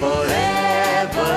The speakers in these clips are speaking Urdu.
forever,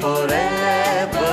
forever।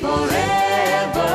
forever,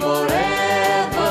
forever।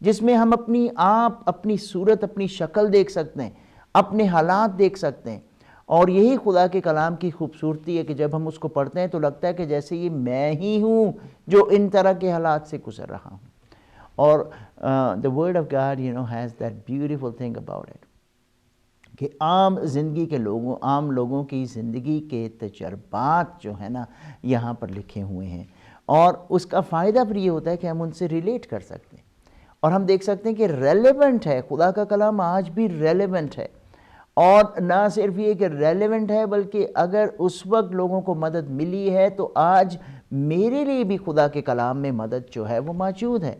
جس میں ہم اپنی صورت، اپنی شکل دیکھ سکتے ہیں، اپنے حالات دیکھ سکتے ہیں. اور یہی خدا کے کلام کی خوبصورتی ہے کہ جب ہم اس کو پڑھتے ہیں تو لگتا ہے کہ جیسے یہ میں ہی ہوں جو ان طرح کے حالات سے گزر رہا ہوں. اور the word of God has that beautiful thing about it کہ عام زندگی کے عام لوگوں کی زندگی کے تجربات جو ہیں نا یہاں پر لکھے ہوئے ہیں، اور اس کا فائدہ پھر یہ ہوتا ہے کہ ہم ان سے ریلیٹ کر سکتے ہیں، اور ہم دیکھ سکتے ہیں کہ ریلیونٹ ہے. خدا کا کلام آج بھی ریلیونٹ ہے، اور نہ صرف یہ کہ ریلیونٹ ہے بلکہ اگر اس وقت لوگوں کو مدد ملی ہے تو آج میرے لیے بھی خدا کے کلام میں مدد جو ہے وہ موجود ہے.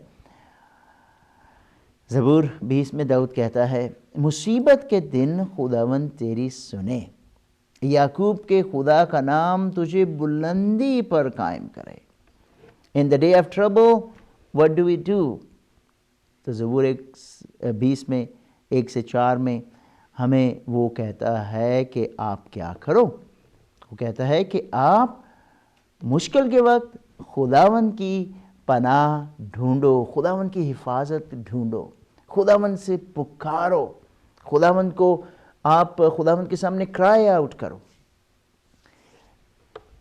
زبور 20 میں داؤد کہتا ہے، مصیبت کے دن خداوند تیری سنے، یعقوب کے خدا کا نام تجھے بلندی پر قائم کرے. In the day of trouble, what do we do؟ تو زبور 20 میں 1 سے 4 میں ہمیں وہ کہتا ہے کہ آپ کیا کرو. وہ کہتا ہے کہ آپ مشکل کے وقت خداوند کی پناہ ڈھونڈو، خداوند کی حفاظت ڈھونڈو، خداوند سے پکارو، خداوند کو آپ خداوند کے سامنے کرائے آؤٹ کرو.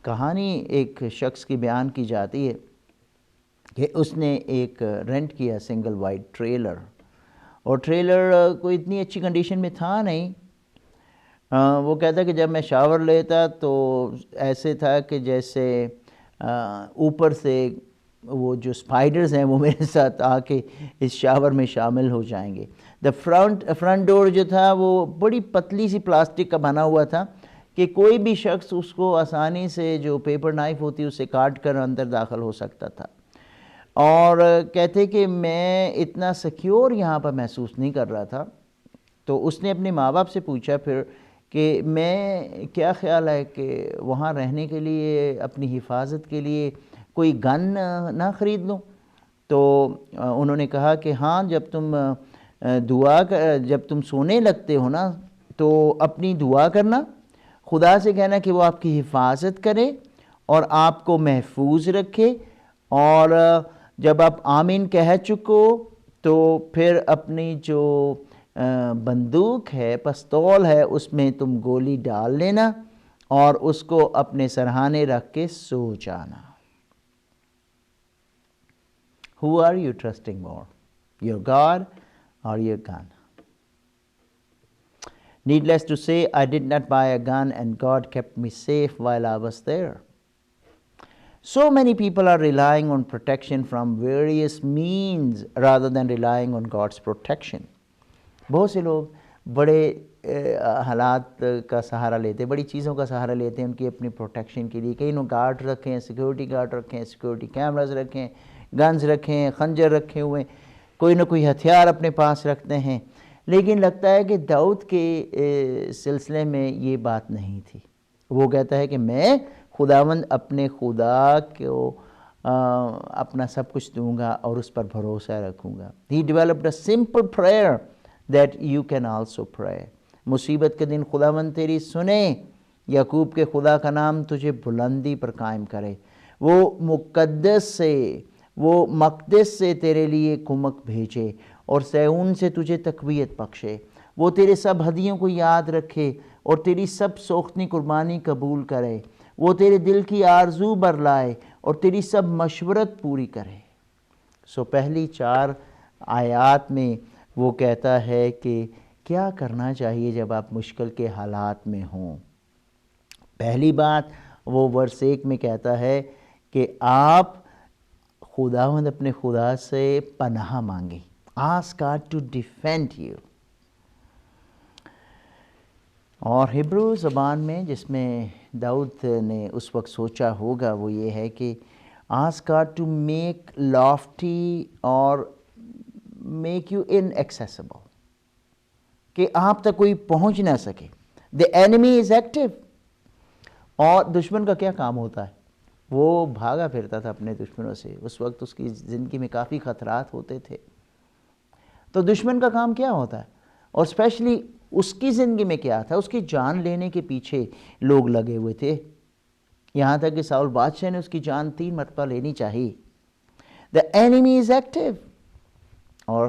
کہانی ایک شخص کی بیان کی جاتی ہے کہ اس نے ایک رینٹ کیا سنگل وائڈ ٹریلر، اور ٹریلر کوئی اتنی اچھی کنڈیشن میں تھا نہیں. وہ کہتا کہ جب میں شاور لیتا تو ایسے تھا کہ جیسے اوپر سے وہ جو سپائڈرز ہیں وہ میرے ساتھ آ کے اس شاور میں شامل ہو جائیں گے. فرنٹ ڈور جو تھا وہ بڑی پتلی سی پلاسٹک کا بنا ہوا تھا کہ کوئی بھی شخص اس کو آسانی سے جو پیپر نائف ہوتی اسے کاٹ کر اندر داخل ہو سکتا تھا. اور کہتے کہ میں اتنا سیکیور یہاں پر محسوس نہیں کر رہا تھا. تو اس نے اپنے ماں باپ سے پوچھا پھر کہ میں کیا خیال ہے کہ وہاں رہنے کے لیے اپنی حفاظت کے لیے کوئی گن نہ خرید لوں. تو انہوں نے کہا کہ ہاں، جب تم سونے لگتے ہو نا تو اپنی دعا کرنا، خدا سے کہنا کہ وہ آپ کی حفاظت کرے اور آپ کو محفوظ رکھے، اور جب آپ آمین کہہ چکو تو پھر اپنی جو بندوق ہے، پستول ہے، اس میں تم گولی ڈال لینا اور اس کو اپنے سرہانے رکھ کے سو جانا. Who are you trusting more? Your God or your gun? Needless to say, I did not buy a gun and God kept me safe while I was there. So many people are relying on protection from various means rather than relying on God's protection. بہت سے لوگ بڑے حالات کا سہارا لیتے ہیں، بڑی چیزوں کا سہارا لیتے ہیں ان کی اپنی پروٹیکشن کے لیے. کئی لوگ گارڈ رکھے ہیں، سیکیورٹی گارڈ رکھے ہیں، سیکیورٹی کیمراز رکھے ہیں، گنز رکھے ہیں، خنجر رکھے ہوئے ہیں، کوئی نہ کوئی ہتھیار اپنے پاس رکھتے ہیں. لیکن لگتا ہے کہ داؤد کے سلسلے میں یہ بات نہیں تھی. وہ کہتا ہے کہ میں خداوند اپنے خدا کو اپنا سب کچھ دوں گا اور اس پر بھروسہ رکھوں گا. He developed a simple prayer that you can also pray. مصیبت کے دن خداوند تیری سنے، یعقوب کے خدا کا نام تجھے بلندی پر قائم کرے. وہ مقدس سے تیرے لیے کمک بھیجے اور صہیون سے تجھے تقویت بخشے. وہ تیرے سب ہدیوں کو یاد رکھے اور تیری سب سوختنی قربانی قبول کرے. وہ تیرے دل کی آرزو برلائے اور تیری سب مشورت پوری کرے. پہلی 4 آیات میں وہ کہتا ہے کہ کیا کرنا چاہیے جب آپ مشکل کے حالات میں ہوں. پہلی بات وہ ورس 1 میں کہتا ہے کہ آپ خداوند اپنے خدا سے پناہ مانگیں. Ask God to defend you. اور ہبرو زبان میں جس میں داؤد نے اس وقت سوچا ہوگا وہ یہ ہے کہ ask God to make lofty اور make you inaccessible، کہ آپ تک کوئی پہنچ نہ سکے. The enemy is active. اور دشمن کا کیا کام ہوتا ہے؟ وہ بھاگا پھرتا تھا اپنے دشمنوں سے. اس وقت اس کی زندگی میں کافی خطرات ہوتے تھے. تو دشمن کا کام کیا ہوتا ہے؟ اور اسپیشلی اس کی زندگی میں کیا تھا؟ اس کی جان لینے کے پیچھے لوگ لگے ہوئے تھے، یہاں تک کہ ساؤل بادشاہ نے اس کی جان 3 مرتبہ لینی چاہیے. The enemy is active. اور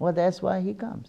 Well, that's why he comes.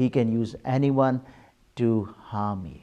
he can use anyone to harm you।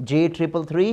J333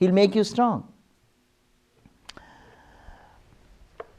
He'll make you strong।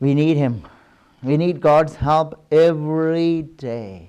We need him। We need God's help every day।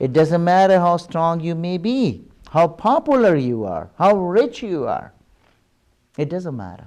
It doesn't matter how strong you may be, how popular you are, how rich you are. It doesn't matter।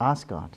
Ask God।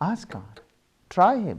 ask God, try him।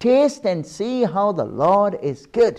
Taste and see how the Lord is good।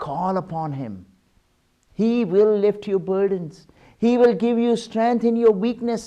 Call upon him। He will lift your burdens। He will give you strength in your weakness।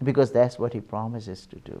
Because that's what he promises to do।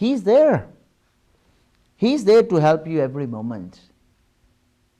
He is there। He is there to help you every moment।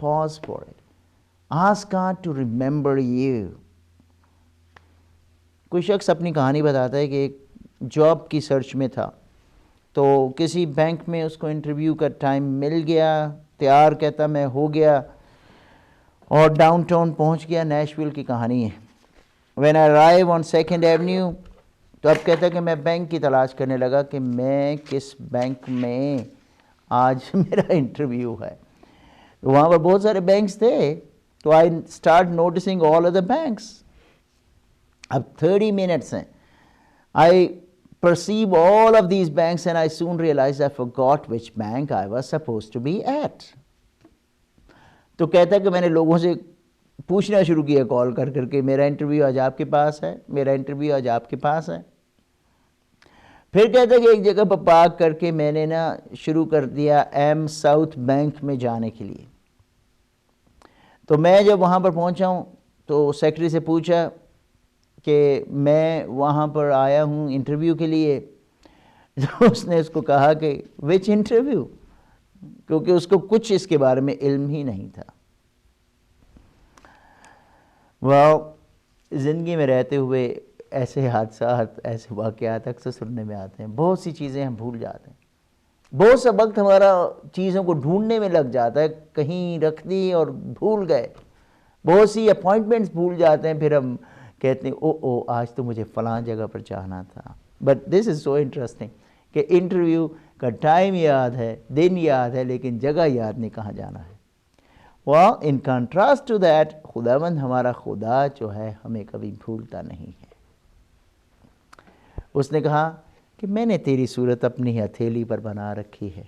pause for it। Ask God to remember you. کوئی شخص اپنی کہانی بتاتا ہے کہ ایک جاب کی سرچ میں تھا تو کسی بینک میں اس کو انٹرویو کا ٹائم مل گیا, تیار کہتا میں ہو گیا اور ڈاؤن ٹاؤن پہنچ گیا. نیشویل کی کہانی ہے. When I arrive on 2nd Avenue, تو اب کہتا ہے کہ میں بینک کی تلاش کرنے لگا کہ میں کس بینک میں آج میرا انٹرویو ہے. وہاں پر بہت سارے بینکس تھے تو I start noticing all of the banks. اب 30 minutes ہیں. I perceive all of these banks and I soon realized I forgot which bank I was supposed to be at. تو کہتا ہے کہ میں نے لوگوں سے پوچھنا شروع کیا کال کر کر کے میرا انٹرویو آج آپ کے پاس ہے, میرا انٹرویو آج آپ کے پاس ہے. پھر کہتا ہے کہ ایک جگہ پر پارک کر کے میں نے شروع کر دیا ایم ساؤتھ بینک میں جانے کے لیے. تو میں جب وہاں پر پہنچا ہوں تو سیکرٹری سے پوچھا کہ میں وہاں پر آیا ہوں انٹرویو کے لیے. تو اس نے اس کو کہا کہ وچ انٹرویو, کیونکہ اس کو کچھ اس کے بارے میں علم ہی نہیں تھا. زندگی میں رہتے ہوئے ایسے حادثات, ایسے واقعات اکثر سننے میں آتے ہیں. بہت سی چیزیں ہم بھول جاتے ہیں. بہت سا وقت ہمارا چیزوں کو ڈھونڈنے میں لگ جاتا ہے, کہیں رکھ دی اور بھول گئے. بہت سی اپوائنٹمنٹس بھول جاتے ہیں, پھر ہم کہتے ہیں او آج تو مجھے فلاں جگہ پر جانا تھا. But this is so interesting کہ انٹرویو کا ٹائم یاد ہے, دن یاد ہے, لیکن جگہ یاد نہیں کہاں جانا ہے. ان کنٹراسٹ ٹو دیٹ, خداوند ہمارا خدا جو ہے ہمیں کبھی بھولتا نہیں ہے. اس نے کہا کہ میں نے تیری صورت اپنی ہتھیلی پر بنا رکھی ہے,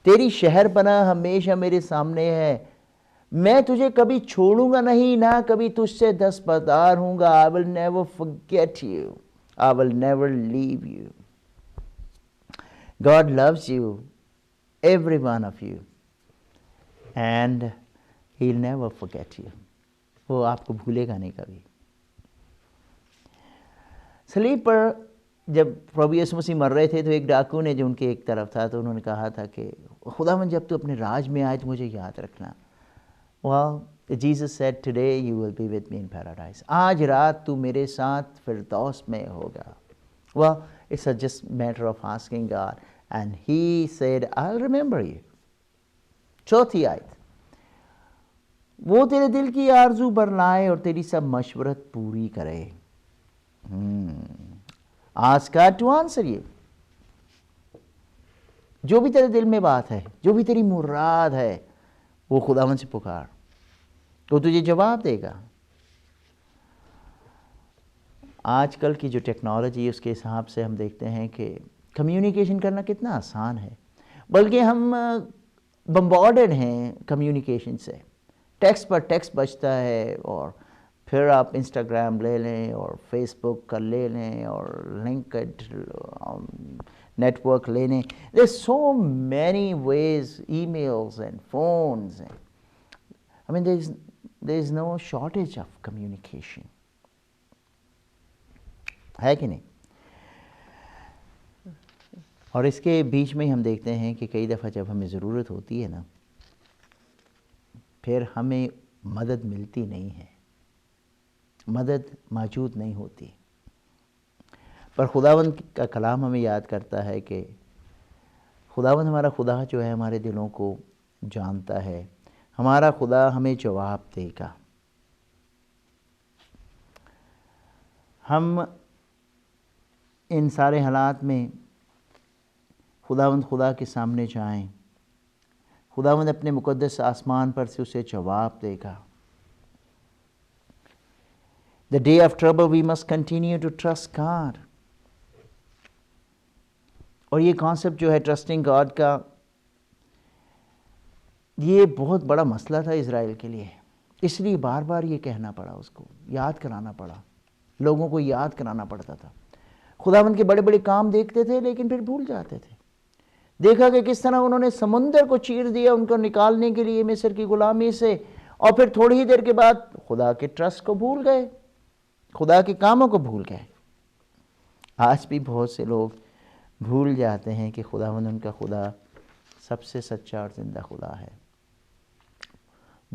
تیری شہر پناہ ہمیشہ میرے سامنے ہے. میں تجھے کبھی چھوڑوں گا نہیں, نہ کبھی تجھ سے دستبردار ہوں گا. I will never forget you. I will never leave you. God loves you, every one of you. And He'll never forget you. وہ آپ کو بھولے گا نہیں کبھی. صلیب پر جب پربھو یسوع مسیح مر رہے تھے تو ایک ڈاکو نے جو ان کے ایک طرف تھا تو انہوں نے کہا تھا کہ خداوند جب تو اپنے راج میں آئے تو مجھے یاد رکھنا. Well, Jesus said, today you will be with me in paradise. آج رات تو میرے ساتھ فردوس میں ہوگا. Well, it's a just matter of asking God. And He said, I'll remember you. چوتھی آیت, وہ تیرے دل کی آرزو برلائے اور تیری سب مشورت پوری کرے. Ask God to answer you. جو بھی تیرے دل میں بات ہے, جو بھی تیری مراد ہے, وہ خداوند سے پکار, تو تجھے جواب دے گا. آج کل کی جو ٹیکنالوجی اس کے حساب سے ہم دیکھتے ہیں کہ کمیونیکیشن کرنا کتنا آسان ہے, بلکہ ہم بمبارڈڈ ہیں کمیونیکیشن سے. ٹیکسٹ پر ٹیکسٹ بجتا ہے اور پھر آپ انسٹاگرام لے لیں اور فیس بک کا لے لیں اور لنکڈ نیٹ ورک لے لیں. There's so many ways, emails and phones. I mean, there is no shortage of communication. ہے کہ نہیں؟ اور اس کے بیچ میں ہم دیکھتے ہیں کہ کئی دفعہ جب ہمیں ضرورت ہوتی ہے نا, پھر ہمیں مدد ملتی نہیں ہے, مدد موجود نہیں ہوتی. پر خداوند کا کلام ہمیں یاد کرتا ہے کہ خداوند ہمارا خدا جو ہے ہمارے دلوں کو جانتا ہے. ہمارا خدا ہمیں جواب دے گا. ہم ان سارے حالات میں خداوند خدا کے سامنے جائیں, خداوند اپنے مقدس آسمان پر سے اسے جواب دے گا. The day of trouble we must continue to trust God. اور یہ کانسیپٹ جو ہے ٹرسٹنگ گاڈ کا, یہ بہت بڑا مسئلہ تھا اسرائیل کے لیے. اس لیے بار بار یہ کہنا پڑا, اس کو یاد کرانا پڑا, لوگوں کو یاد کرانا پڑتا تھا. خداوند کے بڑے بڑے کام دیکھتے تھے لیکن پھر بھول جاتے تھے. دیکھا کہ کس طرح انہوں نے سمندر کو چیر دیا ان کو نکالنے کے لیے مصر کی غلامی سے, اور پھر تھوڑی ہی دیر کے بعد خدا کے ٹرسٹ کو بھول گئے, خدا کے کاموں کو بھول گئے. آج بھی بہت سے لوگ بھول جاتے ہیں کہ خداوند ان کا خدا سب سے سچا اور زندہ خدا ہے.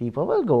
people will go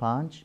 5,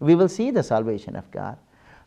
We will see the salvation of God.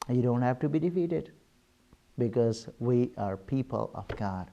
You don't have to be defeated because we are people of God.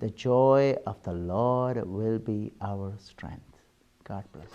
The joy of the Lord will be our strength. God bless.